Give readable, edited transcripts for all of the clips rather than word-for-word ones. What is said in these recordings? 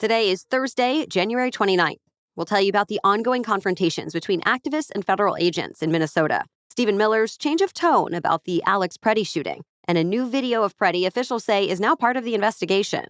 Today is Thursday, January 29th. We'll tell you about the ongoing confrontations between activists and federal agents in Minnesota, Stephen Miller's change of tone about the Alex Pretti shooting, and a new video of Pretti officials say is now part of the investigation.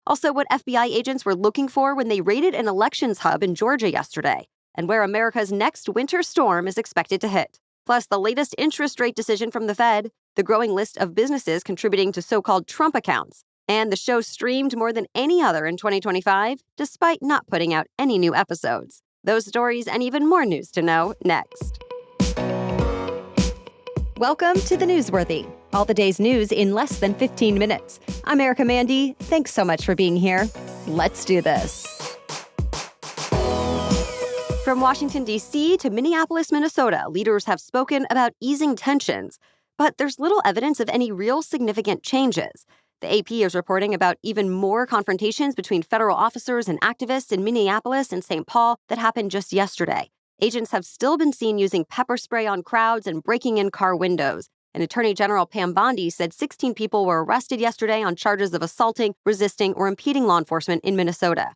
Also, what FBI agents were looking for when they raided an elections hub in Georgia yesterday, and where America's next winter storm is expected to hit. Plus, the latest interest rate decision from the Fed, the growing list of businesses contributing to so-called Trump accounts, and the show streamed more than any other in 2025, despite not putting out any new episodes. Those stories and even more news to know next. Welcome to The Newsworthy, all the day's news in less than 15 minutes. I'm Erica Mandy. Thanks so much for being here. Let's do this. From Washington, D.C. to Minneapolis, Minnesota, leaders have spoken about easing tensions, but there's little evidence of any real significant changes. The AP is reporting about even more confrontations between federal officers and activists in Minneapolis and St. Paul that happened just yesterday. Agents have still been seen using pepper spray on crowds and breaking in car windows. And Attorney General Pam Bondi said 16 people were arrested yesterday on charges of assaulting, resisting, or impeding law enforcement in Minnesota.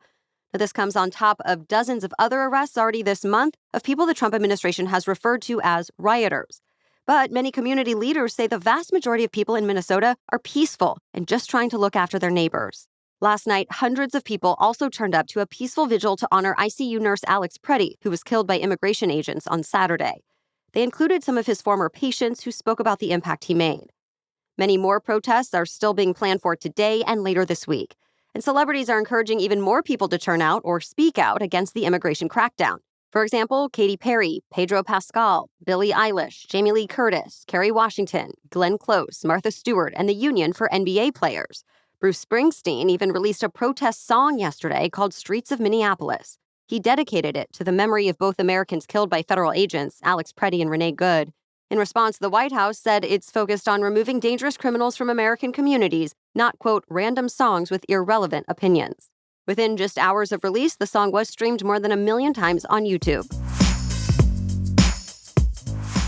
Now, this comes on top of dozens of other arrests already this month of people the Trump administration has referred to as rioters. But many community leaders say the vast majority of people in Minnesota are peaceful and just trying to look after their neighbors. Last night, hundreds of people also turned up to a peaceful vigil to honor ICU nurse Alex Pretti, who was killed by immigration agents on Saturday. They included some of his former patients who spoke about the impact he made. Many more protests are still being planned for today and later this week. And celebrities are encouraging even more people to turn out or speak out against the immigration crackdown. For example, Katy Perry, Pedro Pascal, Billie Eilish, Jamie Lee Curtis, Kerry Washington, Glenn Close, Martha Stewart, and the Union for NBA Players. Bruce Springsteen even released a protest song yesterday called Streets of Minneapolis. He dedicated it to the memory of both Americans killed by federal agents, Alex Pretti and Renee Good. In response, the White House said it's focused on removing dangerous criminals from American communities, not, quote, random songs with irrelevant opinions. Within just hours of release, the song was streamed more than 1 million times on YouTube.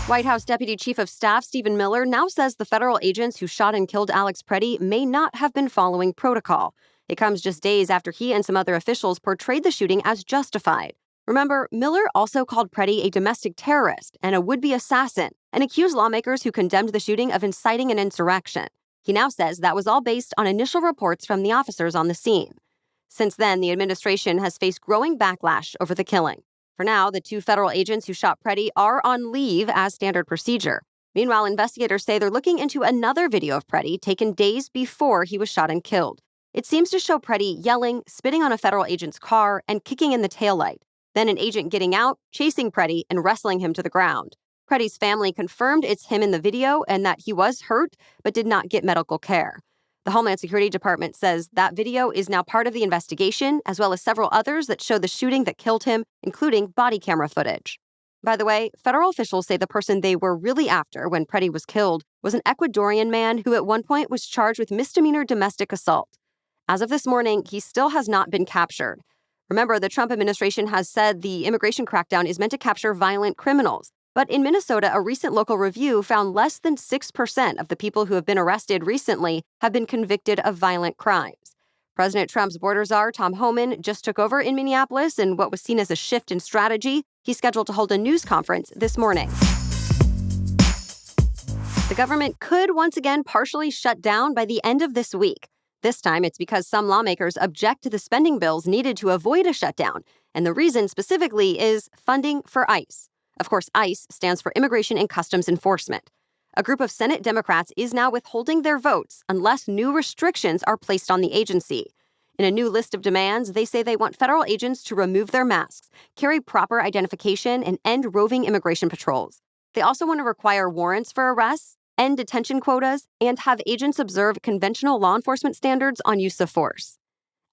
White House Deputy Chief of Staff Stephen Miller now says the federal agents who shot and killed Alex Pretti may not have been following protocol. It comes just days after he and some other officials portrayed the shooting as justified. Remember, Miller also called Pretti a domestic terrorist and a would-be assassin and accused lawmakers who condemned the shooting of inciting an insurrection. He now says that was all based on initial reports from the officers on the scene. Since then, the administration has faced growing backlash over the killing. For now, the two federal agents who shot Pretti are on leave as standard procedure. Meanwhile, investigators say they're looking into another video of Pretti taken days before he was shot and killed. It seems to show Pretti yelling, spitting on a federal agent's car, and kicking in the taillight. Then an agent getting out, chasing Pretti, and wrestling him to the ground. Pretti's family confirmed it's him in the video and that he was hurt but did not get medical care. The Homeland Security Department says that video is now part of the investigation, as well as several others that show the shooting that killed him, including body camera footage. By the way, federal officials say the person they were really after when Pretti was killed was an Ecuadorian man who at one point was charged with misdemeanor domestic assault. As of this morning, he still has not been captured. Remember, the Trump administration has said the immigration crackdown is meant to capture violent criminals. But in Minnesota, a recent local review found less than 6% of the people who have been arrested recently have been convicted of violent crimes. President Trump's border czar, Tom Homan, just took over in Minneapolis in what was seen as a shift in strategy. He's scheduled to hold a news conference this morning. The government could once again partially shut down by the end of this week. This time, it's because some lawmakers object to the spending bills needed to avoid a shutdown. And the reason specifically is funding for ICE. Of course, ICE stands for Immigration and Customs Enforcement. A group of Senate Democrats is now withholding their votes unless new restrictions are placed on the agency. In a new list of demands, they say they want federal agents to remove their masks, carry proper identification, and end roving immigration patrols. They also want to require warrants for arrests, end detention quotas, and have agents observe conventional law enforcement standards on use of force.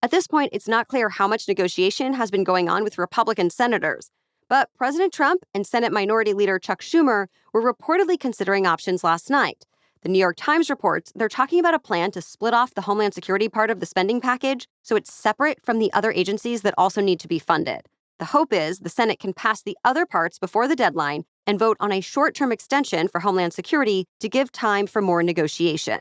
At this point, it's not clear how much negotiation has been going on with Republican senators. But President Trump and Senate Minority Leader Chuck Schumer were reportedly considering options last night. The New York Times reports they're talking about a plan to split off the Homeland Security part of the spending package so it's separate from the other agencies that also need to be funded. The hope is the Senate can pass the other parts before the deadline and vote on a short-term extension for Homeland Security to give time for more negotiation.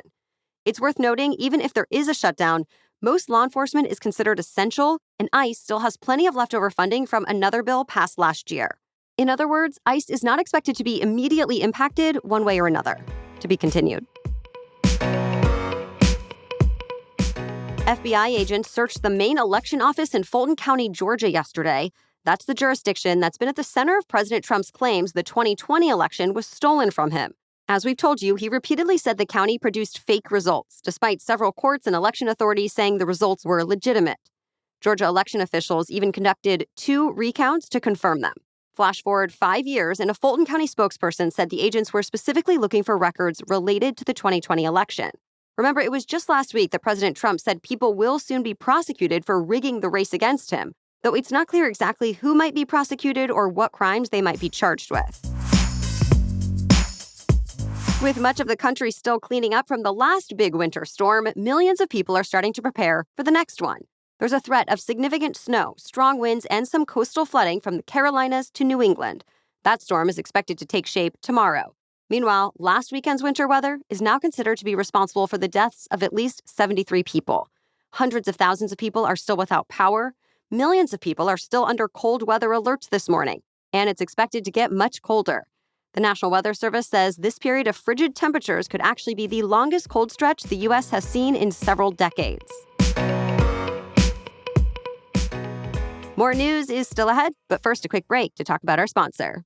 It's worth noting, even if there is a shutdown, Most law enforcement is considered essential, and ICE still has plenty of leftover funding from another bill passed last year. In other words, ICE is not expected to be immediately impacted one way or another. To be continued. FBI agents searched the main election office in Fulton County, Georgia yesterday. That's the jurisdiction that's been at the center of President Trump's claims the 2020 election was stolen from him. As we've told you, he repeatedly said the county produced fake results, despite several courts and election authorities saying the results were legitimate. Georgia election officials even conducted 2 recounts to confirm them. Flash forward 5 years, and a Fulton County spokesperson said the agents were specifically looking for records related to the 2020 election. Remember, it was just last week that President Trump said people will soon be prosecuted for rigging the race against him, though it's not clear exactly who might be prosecuted or what crimes they might be charged with. With much of the country still cleaning up from the last big winter storm, millions of people are starting to prepare for the next one. There's a threat of significant snow, strong winds, and some coastal flooding from the Carolinas to New England. That storm is expected to take shape tomorrow. Meanwhile, last weekend's winter weather is now considered to be responsible for the deaths of at least 73 people. Hundreds of thousands of people are still without power. Millions of people are still under cold weather alerts this morning, and it's expected to get much colder. The National Weather Service says this period of frigid temperatures could actually be the longest cold stretch the U.S. has seen in several decades. More news is still ahead, but first a quick break to talk about our sponsor.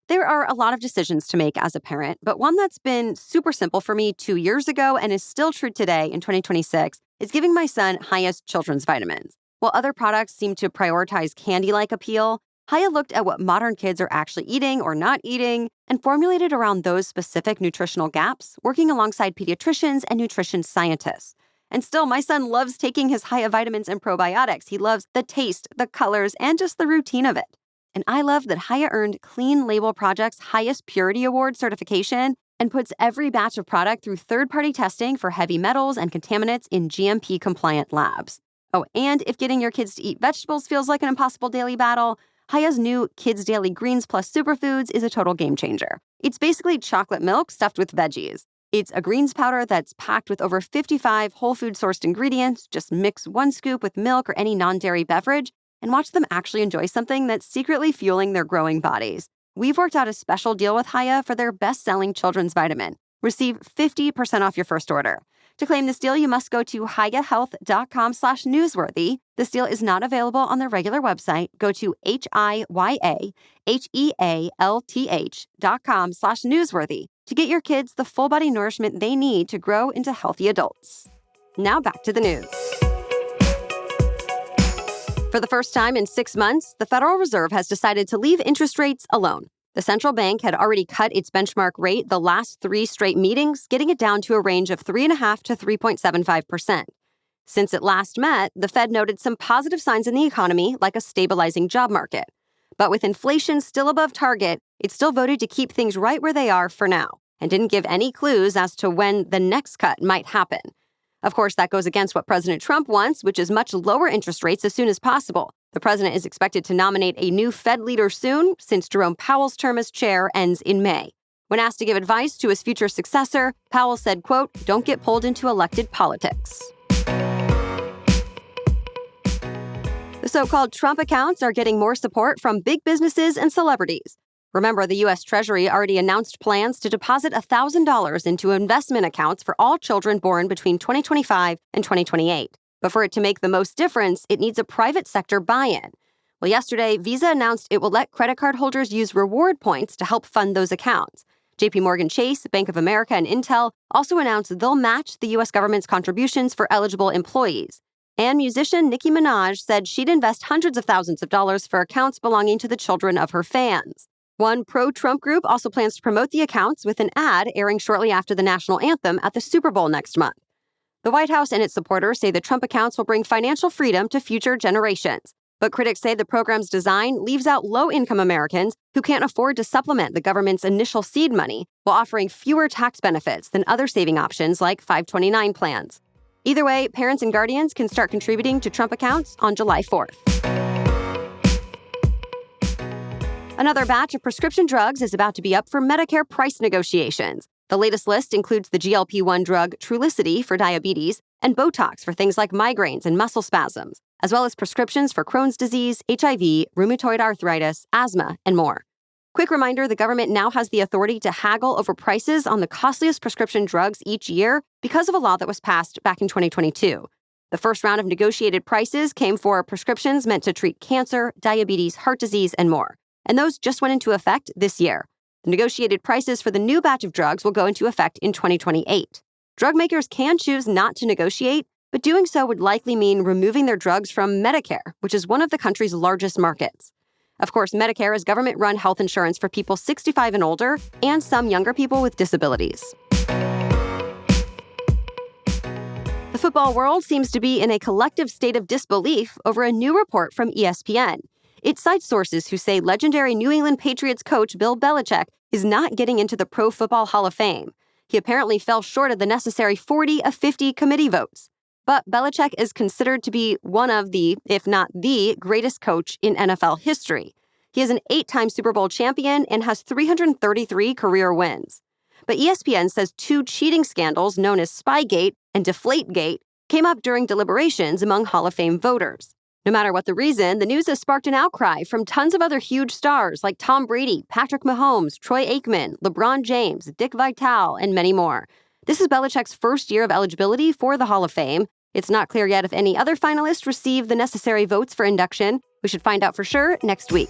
There are a lot of decisions to make as a parent, but one that's been super simple for me 2 years ago and is still true today in 2026 is giving my son Hiya's children's vitamins. While other products seem to prioritize candy-like appeal, Hiya looked at what modern kids are actually eating or not eating and formulated around those specific nutritional gaps, working alongside pediatricians and nutrition scientists. And still, my son loves taking his Hiya vitamins and probiotics. He loves the taste, the colors, and just the routine of it. And I love that Hiya earned Clean Label Project's highest Purity Award certification and puts every batch of product through third-party testing for heavy metals and contaminants in GMP-compliant labs. Oh, and if getting your kids to eat vegetables feels like an impossible daily battle, Hiya's new Kids Daily Greens Plus Superfoods is a total game changer. It's basically chocolate milk stuffed with veggies. It's a greens powder that's packed with over 55 whole food-sourced ingredients. Just mix 1 scoop with milk or any non-dairy beverage and watch them actually enjoy something that's secretly fueling their growing bodies. We've worked out a special deal with Hiya for their best-selling children's vitamin. Receive 50% off your first order. To claim this deal, you must go to hiyahealth.com/newsworthy. This deal is not available on their regular website. Go to hiyahealth.com/newsworthy to get your kids the full-body nourishment they need to grow into healthy adults. Now back to the news. For the first time in 6 months, the Federal Reserve has decided to leave interest rates alone. The central bank had already cut its benchmark rate the last 3 straight meetings, getting it down to a range of 3.5% to 3.75%. Since it last met, the Fed noted some positive signs in the economy, like a stabilizing job market. But with inflation still above target, it still voted to keep things right where they are for now, and didn't give any clues as to when the next cut might happen. Of course, that goes against what President Trump wants, which is much lower interest rates as soon as possible. The president is expected to nominate a new Fed leader soon, since Jerome Powell's term as chair ends in May. When asked to give advice to his future successor, Powell said, quote, "Don't get pulled into elected politics." The so-called Trump accounts are getting more support from big businesses and celebrities. Remember, the U.S. Treasury already announced plans to deposit $1,000 into investment accounts for all children born between 2025 and 2028. But for it to make the most difference, it needs a private sector buy-in. Well, yesterday, Visa announced it will let credit card holders use reward points to help fund those accounts. JP Morgan Chase, Bank of America, and Intel also announced they'll match the U.S. government's contributions for eligible employees. And musician Nicki Minaj said she'd invest hundreds of thousands of dollars for accounts belonging to the children of her fans. One pro-Trump group also plans to promote the accounts with an ad airing shortly after the national anthem at the Super Bowl next month. The White House and its supporters say the Trump accounts will bring financial freedom to future generations. But critics say the program's design leaves out low-income Americans who can't afford to supplement the government's initial seed money while offering fewer tax benefits than other saving options like 529 plans. Either way, parents and guardians can start contributing to Trump accounts on July 4th. Another batch of prescription drugs is about to be up for Medicare price negotiations. The latest list includes the GLP-1 drug Trulicity for diabetes and Botox for things like migraines and muscle spasms, as well as prescriptions for Crohn's disease, HIV, rheumatoid arthritis, asthma, and more. Quick reminder, the government now has the authority to haggle over prices on the costliest prescription drugs each year because of a law that was passed back in 2022. The first round of negotiated prices came for prescriptions meant to treat cancer, diabetes, heart disease, and more. And those just went into effect this year. The negotiated prices for the new batch of drugs will go into effect in 2028. Drug makers can choose not to negotiate, but doing so would likely mean removing their drugs from Medicare, which is one of the country's largest markets. Of course, Medicare is government-run health insurance for people 65 and older and some younger people with disabilities. The football world seems to be in a collective state of disbelief over a new report from ESPN. It cites sources who say legendary New England Patriots coach Bill Belichick is not getting into the Pro Football Hall of Fame. He apparently fell short of the necessary 40 of 50 committee votes. But Belichick is considered to be one of the, if not the, greatest coach in NFL history. He is an 8-time Super Bowl champion and has 333 career wins. But ESPN says 2 cheating scandals known as Spygate and Deflategate came up during deliberations among Hall of Fame voters. No matter what the reason, the news has sparked an outcry from tons of other huge stars like Tom Brady, Patrick Mahomes, Troy Aikman, LeBron James, Dick Vitale, and many more. This is Belichick's first year of eligibility for the Hall of Fame. It's not clear yet if any other finalists receive the necessary votes for induction. We should find out for sure next week.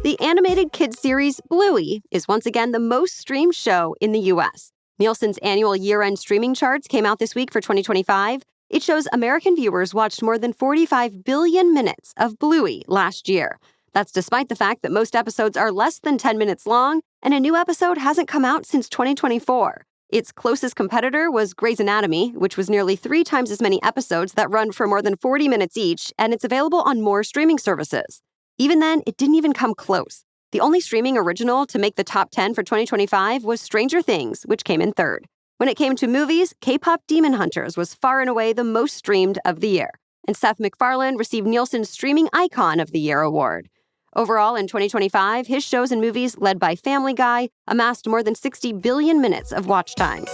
The animated kids series Bluey is once again the most streamed show in the U.S. Nielsen's annual year-end streaming charts came out this week for 2025. It shows American viewers watched more than 45 billion minutes of Bluey last year. That's despite the fact that most episodes are less than 10 minutes long, and a new episode hasn't come out since 2024. Its closest competitor was Grey's Anatomy, which was nearly 3 times as many episodes that run for more than 40 minutes each, and it's available on more streaming services. Even then, it didn't even come close. The only streaming original to make the top 10 for 2025 was Stranger Things, which came in third. When it came to movies, K-pop Demon Hunters was far and away the most streamed of the year, and Seth MacFarlane received Nielsen's Streaming Icon of the Year award. Overall, in 2025, his shows and movies, led by Family Guy, amassed more than 60 billion minutes of watch time.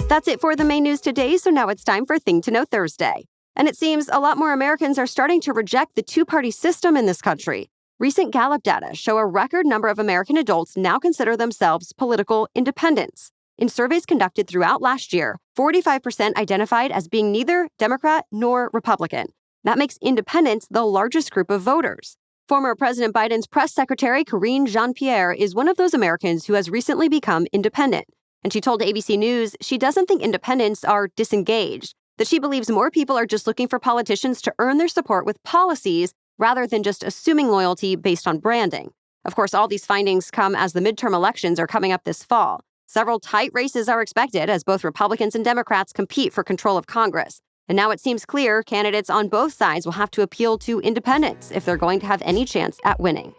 That's it for the main news today, so now it's time for Thing to Know Thursday. And it seems a lot more Americans are starting to reject the two-party system in this country. Recent Gallup data show a record number of American adults now consider themselves political independents. In surveys conducted throughout last year, 45% identified as being neither Democrat nor Republican. That makes independents the largest group of voters. Former President Biden's press secretary, Karine Jean-Pierre, is one of those Americans who has recently become independent. And she told ABC News she doesn't think independents are disengaged, that she believes more people are just looking for politicians to earn their support with policies rather than just assuming loyalty based on branding. Of course, all these findings come as the midterm elections are coming up this fall. Several tight races are expected as both Republicans and Democrats compete for control of Congress. And now it seems clear candidates on both sides will have to appeal to independents if they're going to have any chance at winning.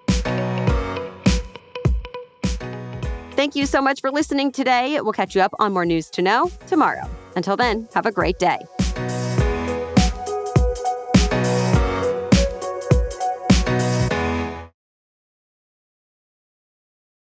Thank you so much for listening today. We'll catch you up on more news to know tomorrow. Until then, have a great day.